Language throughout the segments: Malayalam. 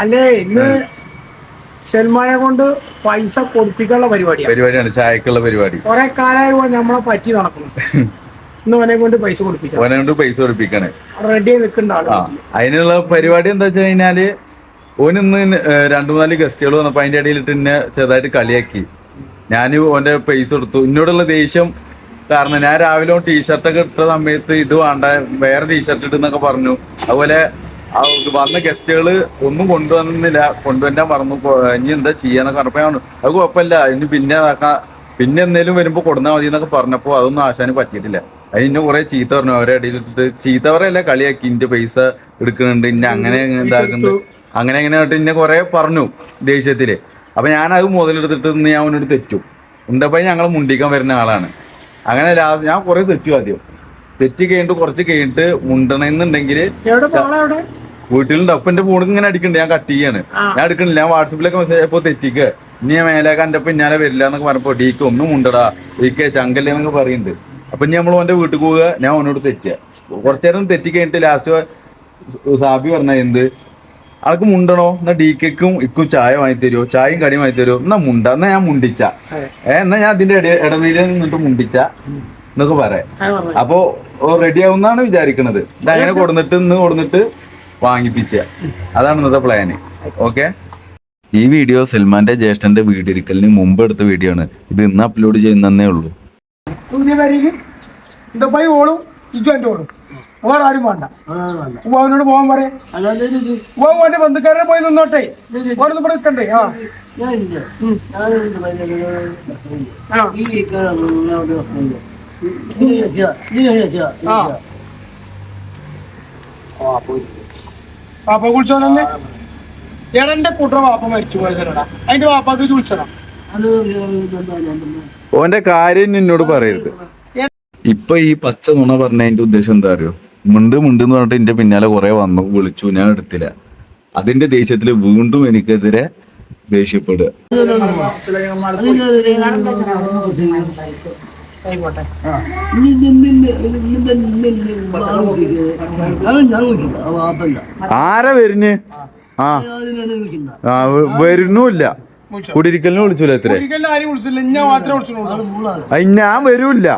അല്ലേ ഇന്ന് സൽമാനെ കൊണ്ട് പൈസ കൊടുപ്പിക്കാനുള്ള പരിപാടിയാണ്, ചായക്കുള്ള പരിപാടി. കുറെ കാലമായി നമ്മളെ പറ്റി നടക്കുന്നു. ഇന്ന് ഓനെ കൊണ്ട് പൈസ കൊടുപ്പിക്കണേ റെഡി നിൽക്കുന്ന ആള്. അതിനുള്ള പരിപാടി എന്താ വെച്ച് കഴിഞ്ഞാല് ഓനിന്ന് 2-4 ഗസ്റ്റുകൾ വന്നപ്പോ അതിന്റെ ഇടയിലിട്ട് എന്നെ ചെറുതായിട്ട് കളിയാക്കി. ഞാൻ ഓന്റെ പൈസ കൊടുത്തു. എന്നോടുള്ള ദേഷ്യം കാരണം ഞാൻ രാവിലെ ടീഷർട്ടൊക്കെ ഇട്ട സമയത്ത് ഇത് വേണ്ട വേറെ ടീഷർട്ട് ഇട്ടെന്നൊക്കെ പറഞ്ഞു. അതുപോലെ വന്ന ഗസ്റ്റുകള് ഒന്നും കൊണ്ടുവന്നില്ല, കൊണ്ടുവരാൻ പറഞ്ഞു. ഇനി എന്താ ചെയ്യാന്നൊക്കെ പറഞ്ഞപ്പോ അത് കുഴപ്പമില്ല, ഇനി പിന്നെ എന്തെങ്കിലും വരുമ്പോ കൊടുന്നാൽ മതി എന്നൊക്കെ പറഞ്ഞപ്പോ അതൊന്നും ആശാന് പറ്റിയിട്ടില്ല. അതിന് ഇന്നെ കുറെ ചീത്ത പറഞ്ഞു. അവരെ ഇടയിലിട്ടിട്ട് ചീത്ത പറയല്ല, കളിയാക്കി. ഇന്റെ പൈസ എടുക്കുന്നുണ്ട്, ഇന്നെ അങ്ങനെ ഇതാക്കുന്നത്, അങ്ങനെ ആയിട്ട് ഇന്നെ കുറെ പറഞ്ഞു ദേഷ്യത്തില്. അപ്പൊ ഞാനത് മുതലെടുത്തിട്ട് ഞാൻ അവനോട് തെറ്റും. ഉണ്ടപ്പോ ഞങ്ങൾ മുണ്ടിക്കാൻ വരുന്ന ആളാണ്. അങ്ങനെ ലാസ്റ്റ് ഞാൻ കുറെ തെറ്റും. ആദ്യം തെറ്റി കഴിഞ്ഞിട്ട് കുറച്ച് കഴിഞ്ഞിട്ട് മുണ്ടണെന്നുണ്ടെങ്കിൽ വീട്ടിലുണ്ട്. അപ്പൊ എന്റെ ഫോണിൽ ഇങ്ങനെ അടിക്കുന്നുണ്ട്, ഞാൻ കട്ട് ചെയ്യാണ്, ഞാൻ എടുക്കണില്ല. ഞാൻ വാട്സപ്പിലൊക്കെ മെസ്സേജ് ആയപ്പോ തെറ്റിക്ക് ഇനി ഞാൻ മേലേക്ക് എന്റെ പിന്നാലെ വരില്ല എന്നൊക്കെ പറഞ്ഞപ്പോ ഡീക്ക് ഒന്നും മുണ്ടടാ ഡീക്ക് ചങ്കല്ലേ എന്നൊക്കെ പറയുന്നുണ്ട്. അപ്പൊ ഇനി നമ്മൾ ഓന്റെ വീട്ടിൽ പോവുക, ഞാൻ അവനോട് തെറ്റുക. കുറച്ചേരം തെറ്റി കഴിഞ്ഞിട്ട് ലാസ്റ്റ് സാബി പറഞ്ഞ എന്ത് ആൾക്ക് മുണ്ടണോ എന്നാ ഡീക്കും ഇക്കും ചായ വാങ്ങി തരുമോ, ചായയും കടിയും വാങ്ങി തരുമോ, എന്നാ എന്നാ ഞാൻ മുണ്ടിച്ച എന്നാ ഞാൻ അതിന്റെ ഇടനില നിന്നിട്ട് മുണ്ടിച്ച എന്നൊക്കെ പറയാം. അപ്പോ റെഡി ആവുന്നാണ് വിചാരിക്കണത്. അങ്ങനെ കൊടുന്നിട്ട് വാങ്ങിപ്പിച്ച. അതാണ് ഇന്നത്തെ പ്ലാന്. ഓക്കെ. ഈ വീഡിയോ സൽമാന്റെ ജ്യേഷ്ഠന്റെ വീടിരിക്കലിന് മുമ്പ് എടുത്ത വീഡിയോ ആണ്. ഇത് ഇന്ന് അപ്ലോഡ് ചെയ്യുന്നേ ഉള്ളൂ. വേറെ ആരും വേണ്ട. അവനോട് പോകാൻ പറയാം. ഓന്റെ ബന്ധുക്കാരനെ പോയി നിന്നോട്ടെ, ഓടെ ഇവിടെ നിൽക്കണ്ടേ. വാപ്പ കുളിച്ചോന്നെ എടന്റെ കൂട്ടറ വാപ്പ മരിച്ചു പോയതല്ലടാ. അതിന്റെ വാപ്പാക്ക് വിളിച്ചടാ. ഓന്റെ കാര്യം എന്നോട് പറയരുത്. ഇപ്പൊ ഈ പച്ച നുണ പറഞ്ഞതിന്റെ ഉദ്ദേശം എന്താ അറിയോ? മുണ്ടെന്ന് പറഞ്ഞിട്ട് എന്റെ പിന്നാലെ കുറെ വന്നു, വിളിച്ചു, ഞാൻ എടുത്തില്ല. അതിന്റെ ദേഷ്യത്തില് വീണ്ടും എനിക്കെതിരെ ദേഷ്യപ്പെടുക. ആരാ വരുന്ന്? വരുന്നില്ല. കുടിരിക്കലിന് വിളിച്ചില്ല. എത്ര ഞാൻ വരൂല്ല.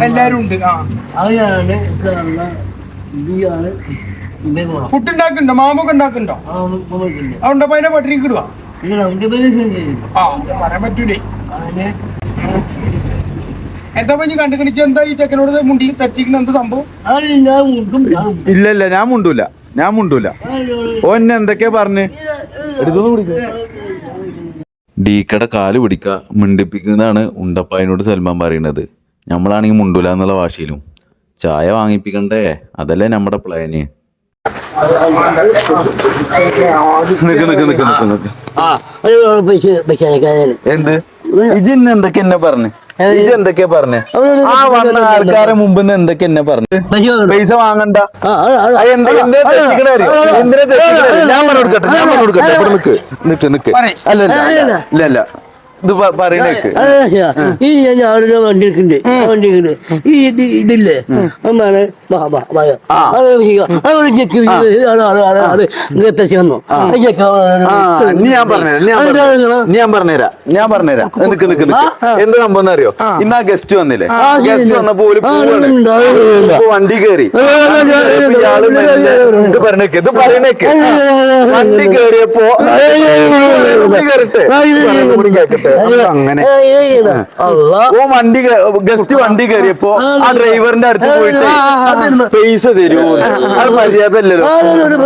എല്ലാരും ഉണ്ട്. ഫുഡ് ഉണ്ടാക്കുന്നുണ്ടോ? മാമൊക്കെ ഉണ്ടാക്കുന്നുണ്ടോ? അതുകൊണ്ടപ്പോ അതിനെ പട്ടിണിക്ക് ഇടുക. പറയാൻ പറ്റൂലേ. എന്താ പറ്റി കണ്ടുകണിച്ച് എന്താ ഈ ചെക്കനോട് മുണ്ടി തെറ്റിക്കുന്ന എന്താ സംഭവം? ഇല്ല ഞാൻ മുണ്ടൂല. ഓന്നെ എന്തൊക്കെയാ പറഞ്ഞ് ഡീക്കടെ കാല് പിടിക്ക മിണ്ടിപ്പിക്കുന്നതാണ് ഉണ്ടപ്പായനോട് സൽമാൻ പറയുന്നത്. നമ്മളാണെങ്കിൽ മുണ്ടൂല എന്നുള്ള ഭാഷയിലും. ചായ വാങ്ങിപ്പിക്കണ്ടേ, അതല്ലേ നമ്മുടെ പ്ലാന്. എന്ത് ഇജിന്ന് എന്തൊക്കെ എന്നെ പറഞ്ഞു? എന്തൊക്കെയാ പറഞ്ഞേ? ആ വന്ന ആൾക്കാരെ മുമ്പ് എന്തൊക്കെ എന്നെ പറഞ്ഞു? പൈസ വാങ്ങണ്ട. എന്തിനാ ഞാൻ പറഞ്ഞു കൊടുക്കട്ടെ. ഇവിടെ നിക്ക്. അല്ല ഇത് പറയണേക്ക്. ഈ ഞാനൊരു വണ്ടി എടുക്കണ്ടേ ഈ ഇതില്ലേ ഒന്നാണ് ഞാൻ പറഞ്ഞുതരാം. എന്ത് സംഭവം അറിയോ? ഇന്ന് ആ ഗസ്റ്റ് വന്നില്ലേ? ഗസ്റ്റ് വന്നപ്പോ വണ്ടി കയറി. ഇത് പറയണേക്ക് വണ്ടി കയറിയപ്പോ കേക്കട്ടെ. അങ്ങനെ ഗസ്റ്റ് വണ്ടി കയറിയപ്പോ ആ ഡ്രൈവറിന്റെ അടുത്ത് പോയിട്ട് പൈസ തരൂ, അത് മര്യാദ അല്ലല്ലോ.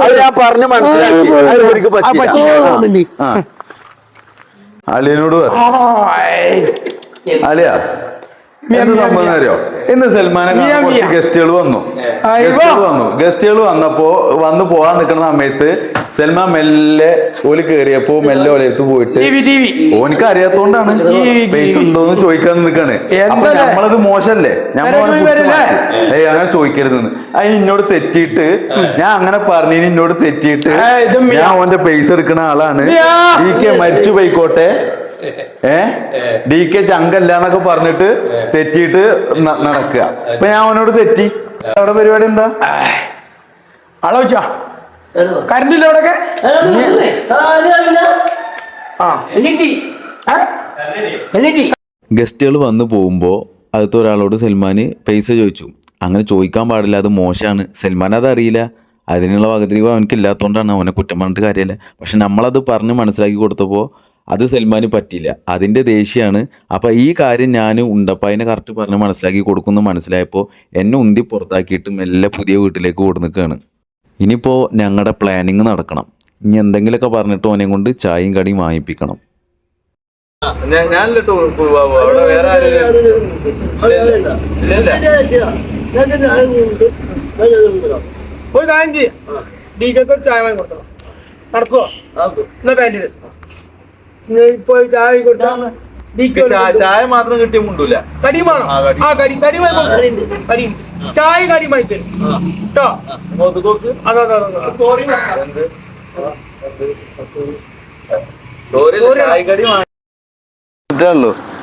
അത് ഞാൻ പറഞ്ഞ് മനസ്സിലാക്കി. അവർക്ക് പറ്റില്ല. അളിയനോട് അളിയാ എന്ത് സംഭവം അറിയോ? ഇന്ന് സൽമാനെ ഗസ്റ്റുകൾ വന്നു. ഗസ്റ്റുകൾ വന്ന് പോവാൻ നിൽക്കുന്ന സമയത്ത് സൽമാൻ മെല്ലെ ഓല് കേറിയപ്പോ മെല്ലെ ഓലടുത്ത് പോയിട്ട് ഓനിക്ക് അറിയാത്തോണ്ടാണ് പൈസ ഉണ്ടോന്ന് ചോദിക്കാൻ നിൽക്കാണ്. അപ്പൊ നമ്മളത് മോശല്ലേ, അങ്ങനെ ചോദിക്കരുതെന്ന്. അതിന് എന്നോട് തെറ്റിയിട്ട് ഞാൻ അങ്ങനെ പറഞ്ഞു. എന്നോട് തെറ്റിയിട്ട് ഞാൻ ഓന്റെ പൈസ എടുക്കുന്ന ആളാണ്, മരിച്ചു പോയിക്കോട്ടെ, DK ചങ്കല്ല എന്നൊക്കെ പറഞ്ഞിട്ട് തെറ്റിയിട്ട് നടക്കുക. അപ്പൊ ഞാൻ അവനോട് തെറ്റി. അവിടെ പരിപാടി എന്താ? ആളോച്ചാ കറണ്ട് ഇല്ല അവിടെയൊക്കെ? ഗസ്റ്റുകൾ വന്നു പോകുമ്പോൾ അടുത്ത ഒരാളോട് സൽമാൻ പൈസ ചോദിച്ചു. അങ്ങനെ ചോദിക്കാൻ പാടില്ല, അത് മോശമാണ്. സൽമാൻ അതറിയില്ല, അതിനുള്ള വകതിരിവ് അവനക്ക് ഇല്ലാത്തതുകൊണ്ടാണ്. അവനെ കുറ്റം പറഞ്ഞിട്ട് കാര്യമില്ല. പക്ഷെ നമ്മളത് പറഞ്ഞ് മനസ്സിലാക്കി കൊടുത്തപ്പോൾ അത് സൽമാന് പറ്റിയില്ല, അതിൻ്റെ ദേഷ്യമാണ്. അപ്പം ഈ കാര്യം ഞാൻ ഉണ്ടപ്പായനെ കറക്റ്റ് പറഞ്ഞ് മനസ്സിലാക്കി കൊടുക്കുമെന്ന് മനസ്സിലായപ്പോൾ എന്നെ ഉന്തി പുറത്താക്കിയിട്ട് മെല്ലെ പുതിയ വീട്ടിലേക്ക് ഓടി നിൽക്കുകയാണ്. ഇനിയിപ്പോൾ ഞങ്ങളുടെ പ്ലാനിങ് നടക്കണം. ഇനി എന്തെങ്കിലുമൊക്കെ പറഞ്ഞിട്ട് ഓനെ കൊണ്ട് ചായയും കടിയും വാങ്ങിപ്പിക്കണം. ഒരു കാര്യം ചെയ്യാം, ഡീക്കൊക്കെ ഒരു ചായ വാങ്ങി കൊടുക്കണം. നടക്കുവോ? എന്നാ പാൻറ് ഇപ്പൊ ചായ കൊടുത്താ ചായ മാത്രം കിട്ടിയ മുണ്ടൂല, കടി വേണം. ആ കടി കടി കടി ചായ കടി വാങ്ങിച്ചു കേട്ടോ.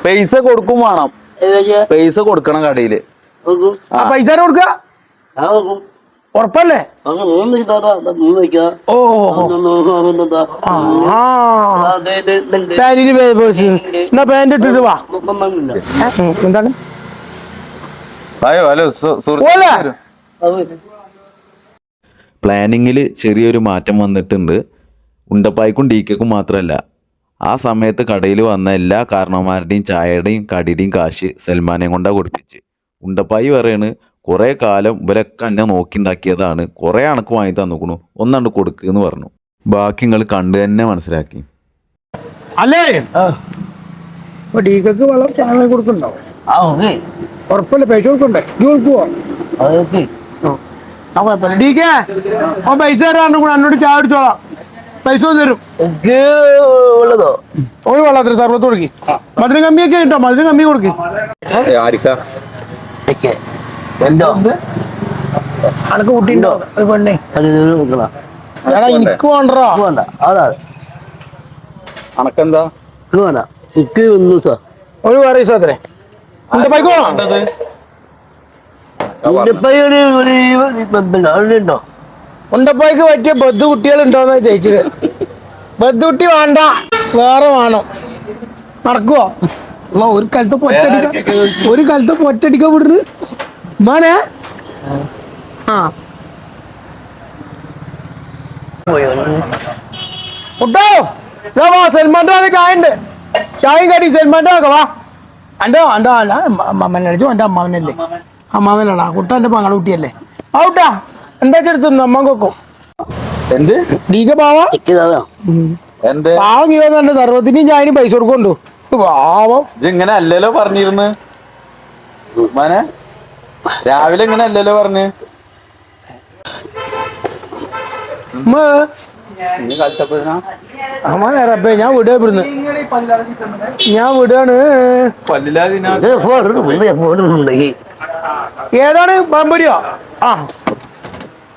പൈസ കൊടുക്കും വേണം, പൈസ കൊടുക്കണം കടയില്. ആ പൈസ കൊടുക്ക ഉറപ്പല്ലേ? ഓ എന്നാ പാൻറ് ഇട്ടിട്ട് വാ. എന്താണ് പ്ലാനിങ്ങിൽ ചെറിയൊരു മാറ്റം വന്നിട്ടുണ്ട്. ഉണ്ടപ്പായ്ക്കും ഡീക്കും മാത്രമല്ല, ആ സമയത്ത് കടയിൽ വന്ന എല്ലാ കാരണവന്മാരുടെയും ചായയുടെയും കടിയുടെയും കാശ് സൽമാനെ കൊണ്ടാണ് കൊടുപ്പിച്ച്. ഉണ്ടപ്പായി പറയാണ്, കുറേ കാലം ഇവരൊക്കെ എന്നെ നോക്കിണ്ടാക്കിയതാണ്, കുറേ അണക്ക് വാങ്ങി തന്നിക്കണു, ഒന്നാണ്ട് കൊടുക്കുന്ന് പറഞ്ഞു. ബാക്കി നിങ്ങൾ കണ്ടു തന്നെ മനസ്സിലാക്കി. അല്ലേ ഡീക്കക്ക് വെള്ളം ചായ കൊടുക്കണ്ടാവും. ഉറപ്പല്ലേ? പൈസ കൊടുക്കണ്ടേ? കൊടുക്കുവോ? ഡീക്കേ ഓ പൈസ തരാണ്ട് കൂടെ എന്നോട് ചായ അടിച്ചോളാം, പൈസ തരും. ഒരു വെള്ളത്തിന് സർവത്ത് കൊടുക്കി. മധുരം കമ്മിയൊക്കെ കിട്ടോ? മധുരം കമ്മി കൊടുക്കി. അനക്ക് കുട്ടിണ്ടോ? ഒരു പെണ്ണേ എടാ എനിക്ക് വേണ്ടോ? അണക്കെന്താ ഒരു വേറെ അത്രേ എന്റെ പൈക്ക് ഉണ്ടോ? ഉണ്ടപ്പായ്ക്ക് പറ്റിയ ബദ്ധു കുട്ടികളുണ്ടോന്ന് ചോദിച്ചത്. ബദ്ധുകുട്ടി വേണ്ട, വേറെ വേണം. നടക്കുവോ? ഒരു കാലത്ത് പൊറ്റടിക്കാൻ വിടുന്നു മോനെ. ആ കുട്ടോ വാ, സൽമാന്റെ വക ചായ ഉണ്ട്, ചായയും കടി സൽമാന്റെ വക വാ. എൻ്റെ എൻ്റെ അമ്മമ്മനെ അടിച്ചു, എൻ്റെ അമ്മാവനല്ലേ? അമ്മാവനാടാ കുട്ട, എൻ്റെ മകളെ കുട്ടിയല്ലേ? ആ കുട്ടാ എന്താ ചെടുത്തു അമ്മക്കൊക്കും എന്ത് ഡീക പാവാ പാവം കീഴെ സർവത്തിനും ചായനും പൈസ കൊടുക്കൊണ്ടു. പാവം ഇങ്ങനെ അല്ലല്ലോ പറഞ്ഞിരുന്നു മാനെ, രാവിലെ ഇങ്ങനെ അല്ലല്ലോ പറഞ്ഞു. റബ്ബേ ഞാൻ വിടുക ഇവിടുന്ന്, ഞാൻ വിടുകയാണ്. ഏതാണ് പാമ്പരിയോ? ആ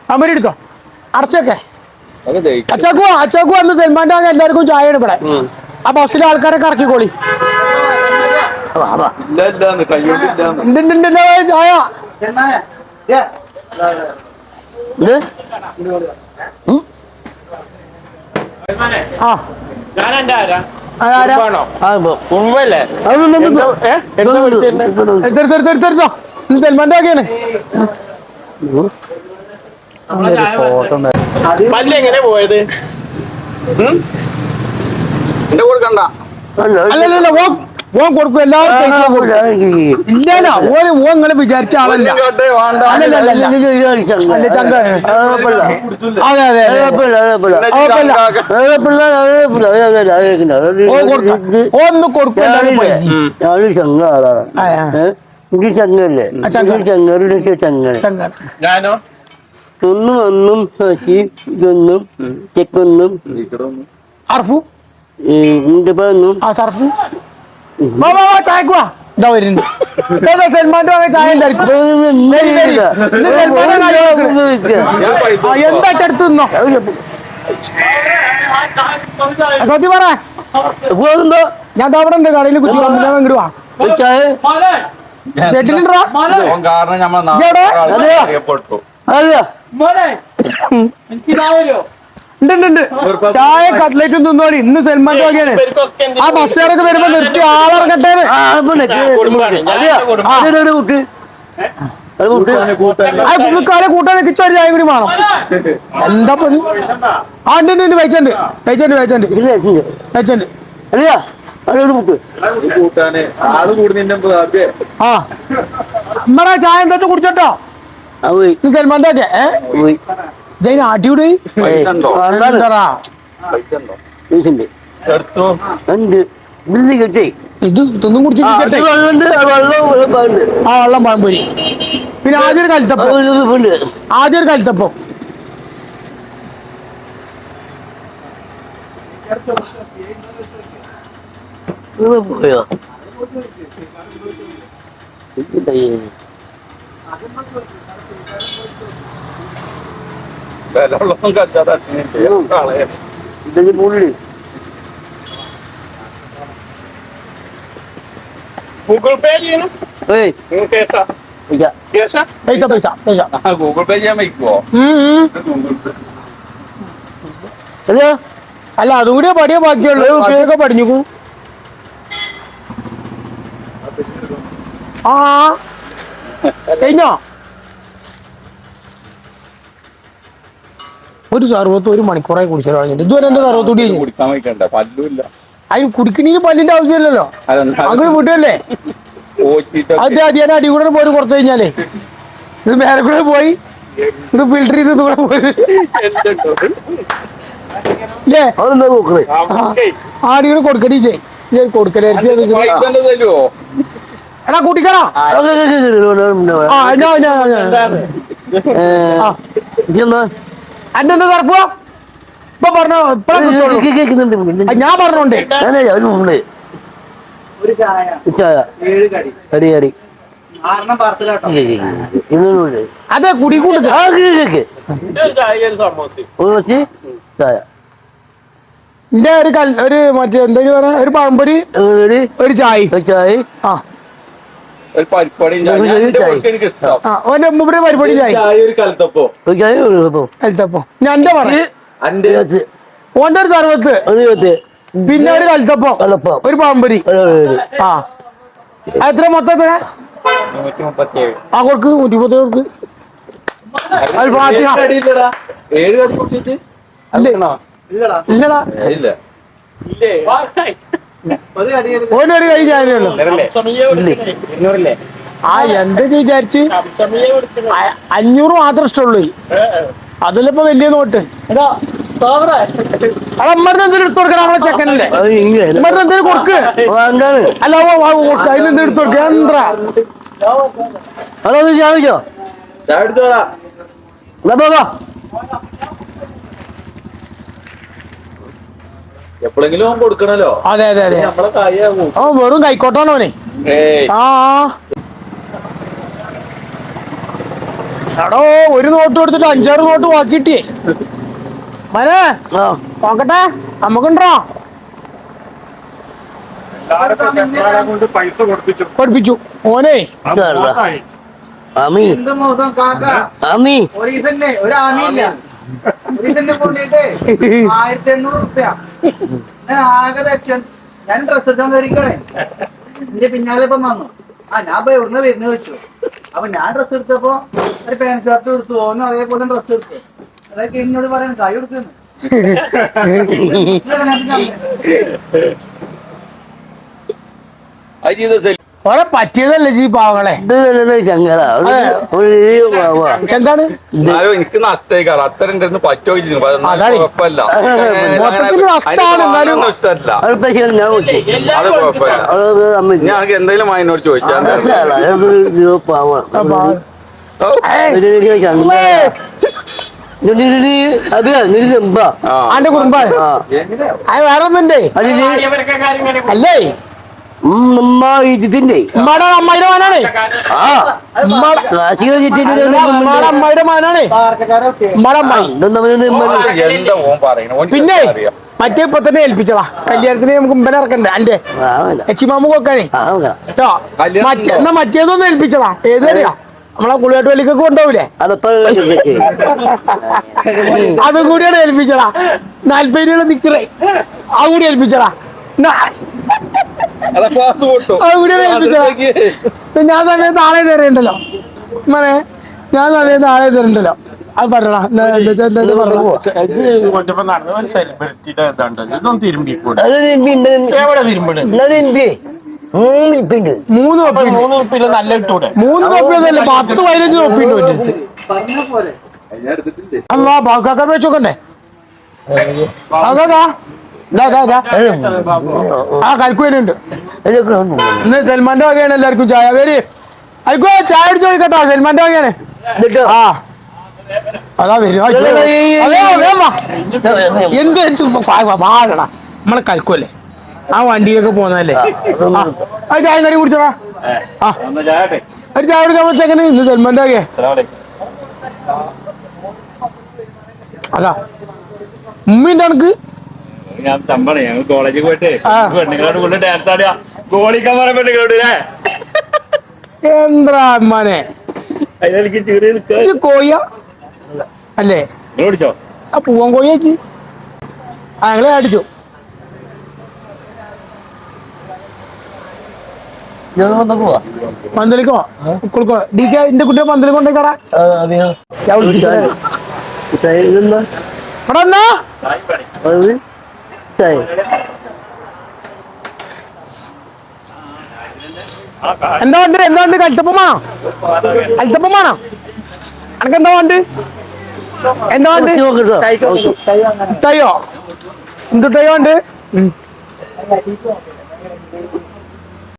പാമ്പരി എടുത്തോ, അടച്ചൊക്കെ അച്ചാക്കു വന്ന് സൽമാന്റെ ആകെ എല്ലാവർക്കും ചായ ഇവിടെ. ആ ബസ്സിലെ ആൾക്കാരൊക്കെ ഇറക്കിക്കോളി. ചായ ആ സൽമാന്റെ ആകെയാണ്. എങ്ങനെ പോയത്? കൊടുക്കണ്ട അല്ലല്ല ഓൻ കൊടുക്കും, എല്ലാവരും ഇല്ലല്ലോ. ഓന് ഓൻ നിങ്ങള് വിചാരിച്ച ആളല്ല. ചങ്ക അതെ അതെ ഒന്ന് കൊടുക്കും. ഞാനോ ഒന്നും ഇതൊന്നും ചെക്കൊന്നും അർഫു ആ സർഫു ചായക്കുവാ ഇതാ വരുന്നുണ്ട്. സൽമാന്റെ വാങ്ങ ചായ എന്താ അടുത്ത് നിന്നോ? സത്യം പറ, ഞാൻ അവിടെ ഉണ്ട് കടയിൽ കുറ്റി ഇങ്ങോട്ട് വാ. ഷെട്ടിലിണ്ടാ ഓൻ കാരണം നമ്മളെ ഇതെവിടെ? നാട്ടിൽ അറിയപ്പെട്ടു. അല്ല ഉണ്ട് ചായ കട്ട്ലേറ്റും തിന്നോളി. ഇന്ന് സൽമാന്റെ വകയാണ്. ആ ബസ്സുകാരൊക്കെ വരുമ്പോ നിർത്തി ആളിറങ്ങട്ടെ. കാല കൂട്ടാൻ കിച്ചോടി ചായ കൂടി വേണം. എന്താ ആ ഉണ്ട് വെച്ചുണ്ട് കൂട്ടാന് ആള് കൂടുന്നതിന്റെ മുമ്പ് ആദ്യമേ ആ നമ്മടെ ചായ എന്താ കുടിച്ചോട്ടോ സൽമാന്റെ ഒക്കെ ജൈന അടിയൂടെ പൈസ ഉണ്ടോ? എന്താ പൈസ ഉണ്ടോ? എടുത്തോ. ഇത് തിന്നും കുടിച്ചിട്ട് ആ വെള്ളം പഴംപൊരി. പിന്നെ ആദ്യം ഒരു കലത്തപ്പം പോയോ വിലയുള്ളതും കച്ചാതെ ഇതൊക്കെ പുള്ളി ഗൂഗിൾ പേ ചെയ്യണം ഏയ് കേട്ടാ ഇല്ല പൈസ ഗൂഗിൾ പേ ചെയ്യാൻ വയ്ക്കുവോ? അല്ല അല്ല അതും കൂടിയേ പടിയേ ബാക്കിയുള്ളൂ. ഒക്കെ പഠിഞ്ഞു ആ കഴിഞ്ഞോ? ഒരു സർവത്ത് 1 മണിക്കൂറായി കുടിച്ചാൽ കഴിഞ്ഞിട്ട് ഇതുവരെ എന്റെ സർവത്തൂടി കഴിഞ്ഞു. കുടിക്കാൻ വയ്ക്കണ്ട, പല്ലുമില്ല. അതിന് കുടിക്കണീന് പല്ലിന്റെ ആവശ്യമില്ലല്ലോ. അങ്ങനെ വീട്ടല്ലേ അത് അടിയാൻ അടി കൂടെ പോയി കുറച്ച് കഴിഞ്ഞാലേ ഇത് മേലെ കൂടെ പോയി ഇത് ഫിൽട്ടർ ചെയ്ത് കൂടെ പോയി അതെന്താ നോക്കണേ ആടികൾ കൊടുക്കണീ കൊടുക്കലേ എടാ കൂട്ടിക്കണോ? എന്റെ എന്താ തറപ്പോ ഇപ്പൊ പറഞ്ഞോ? ഇപ്പഴാ ഞാൻ പറഞ്ഞോണ്ടേ അതെ കുടിക്കൂട്ട് എന്റെ ഒരു മറ്റേ എന്താ പറയാ ഒരു പഴംപൊരി ഒരു ചായ ആ ഓന്റെ മുമ്പ് പരിപാടി കലത്തപ്പോ ഞാൻ എന്റെ പറഞ്ഞു ഓന്റെ ഒരു സർവത്ത് പിന്നെ ഒരു കലത്തപ്പം ഒരു പാമ്പരി ആ എത്ര മൊത്തം ആ കൊടുക്ക് 137 കൊടുക്ക് ഇല്ലടാ ഓനൊരു കൈ ഞാനുള്ളൂ ആ എന്താ വിചാരിച്ച് 500 മാത്രം ഇഷ്ടമുള്ളൂ. അതിലിപ്പോ വലിയ നോട്ട് അമ്മറിന് എന്തെങ്കിലും എടുത്തു കൊടുക്കണം. നമ്മളെ ചെക്കനല്ലേ അമ്മറിന് എന്തെങ്കിലും കൊടുക്ക്. അല്ല കൊടുക്ക അതിന് എന്തെങ്കിലും എടുത്തു കൊടുക്ക എന്താ എപ്പോഴെങ്കിലും കൊടുക്കണല്ലോ. അതെ ഓ വെറും കൈക്കോട്ടാണോ അവനെ? ആ എടോ ഒരു നോട്ട് കൊടുത്തിട്ട് 5-6 നോട്ട് ബാക്കിയിട്ടേ മനെ നോക്കട്ടെ നമുക്കുണ്ടോ? പഠിപ്പിച്ചു ഓനെ ഞാൻ ഡ്രസ് എടുക്കാൻ കയറിക്കണേ എന്റെ പിന്നാലെ ഇപ്പം വന്നു. ഞാൻ ഇപ്പൊ എവിടുന്ന് വരുന്ന വെച്ചു. അപ്പൊ ഞാൻ ഡ്രസ് എടുത്തപ്പോ ഒരു പാന്റ് ഷർട്ട് എടുത്തു. ഓനും അതേപോലെ ഡ്രസ് എടുത്തു. അതൊക്കെ എന്നോട് പറയാൻ കൈ എടുക്കുന്നു. ഓനെ പറ്റിയതല്ലേ ജി പാവങ്ങളെ ചെങ്കാണ് എനിക്ക് നഷ്ടേക്കാറ് അത്തരം പറ്റോ കുഴപ്പമില്ല. മൊത്തത്തിൽ നഷ്ടമാണ്. എന്നാലും ഇഷ്ടമല്ല അത് കുഴപ്പമില്ല. ഞാൻ എന്തെങ്കിലും അതിനോട് ചോദിച്ചാൽ ആന്റെ കുടുംബാണ് അത് വേറെ ഒന്നുണ്ടേ അല്ലേ ഇതിന്റെ ഉമ്മാടെ അമ്മായിയുടെ മാനാണേ ആ കാശിക ചിറ്റിന്റെ ഉമ്മാടെ അമ്മായിയുടെ മാനാണേ ഉമ്മാടെ അമ്മായി എന്താ ഓൻ പറയണ പിന്നെ മറ്റേ ഇപ്പൊ തന്നെ ഏൽപ്പിച്ചതാ കല്യാണത്തിന് നമുക്ക് മുമ്പേ ഇറക്കണ്ടേ അന്റെ എച്ചിമാമു കൊക്കാനേ കേട്ടോ എന്നാ മറ്റേതൊന്നും ഏൽപ്പിച്ചതാ ഏതറിയാ നമ്മളെ കുളിയാട്ട് വലിക്കൊക്കെ കൊണ്ടുപോകൂലേ അതും കൂടിയാണ് ഏൽപ്പിച്ചടാ 40 രൂപ നിക്കറേ അത് കൂടി ഏൽപ്പിച്ചടാ അത് കൂടിയാണ് ഏൽപ്പിച്ചടാ ഞാൻ സമയത്ത് ആളെ തരണ്ടല്ലോ മനെ ഞാൻ സമയത്ത് ആളെ തരണ്ടല്ലോ അത് പറഞ്ഞടാ മൂന്ന് നല്ല ഇട്ടൂടെ 3 തൊപ്പിയതല്ലേ 10-15 തൊപ്പിണ്ട് പറഞ്ഞ പോലെ അല്ലാ ബാക്കാക്ക വെച്ചോക്കണ്ടേ ആ കരിക്കുവനുണ്ട് ഇന്ന് സൽമാന്റെ വകയാണ് എല്ലാവർക്കും ചായ വരി അയക്കോ ചായ അടിച്ചു ചോദിക്കട്ടോ സൽമാന്റെ വകയാണ് ആ അതാ വരുന്നു എന്ത് പാടടാ നമ്മളെ കരിക്കുവല്ലേ ആ വണ്ടിയിലൊക്കെ പോന്നല്ലേ ആ ചായ കടി കുടിച്ചോടാ ആ ഒരു ചായ കുടിക്കാൻ വെച്ചേക്കണ് ഇന്ന് സൽമാന്റെ വകയെ അതാ ഉമ്മയുണ്ട് എനക്ക് ഞാൻ തമ്പാണ് ഞങ്ങൾ കോളേജിൽ പോയിട്ട് പെണ്ണുങ്ങളോട് കൂടുതൽ ഡാൻസ് ആടുക ഗോളിക്കാൻ പറയാൻ പെണ്ണുങ്ങളോട് എന്താ അമ്മാനെ അതിനെനിക്ക് ചെറിയ ഇജ്ജ് കോയ അല്ലേ നിങ്ങൾ പിടിച്ചോ ആ പൂവൻ കോയക്ക് ആ ഞങ്ങളെ അടിച്ചു പന്തലിക്കോ കൊടുക്കോ ഡി കെ എന്റെ കുട്ടിയെ പന്തലിൽ കൊണ്ടേക്കടാ ഇവിടെ എന്നാ എന്താ ഉണ്ട് കൽത്തപ്പം വേണോ അനക്ക് എന്താ വേണ്ട ടയോ എന്ത് ടയോ ഉണ്ട്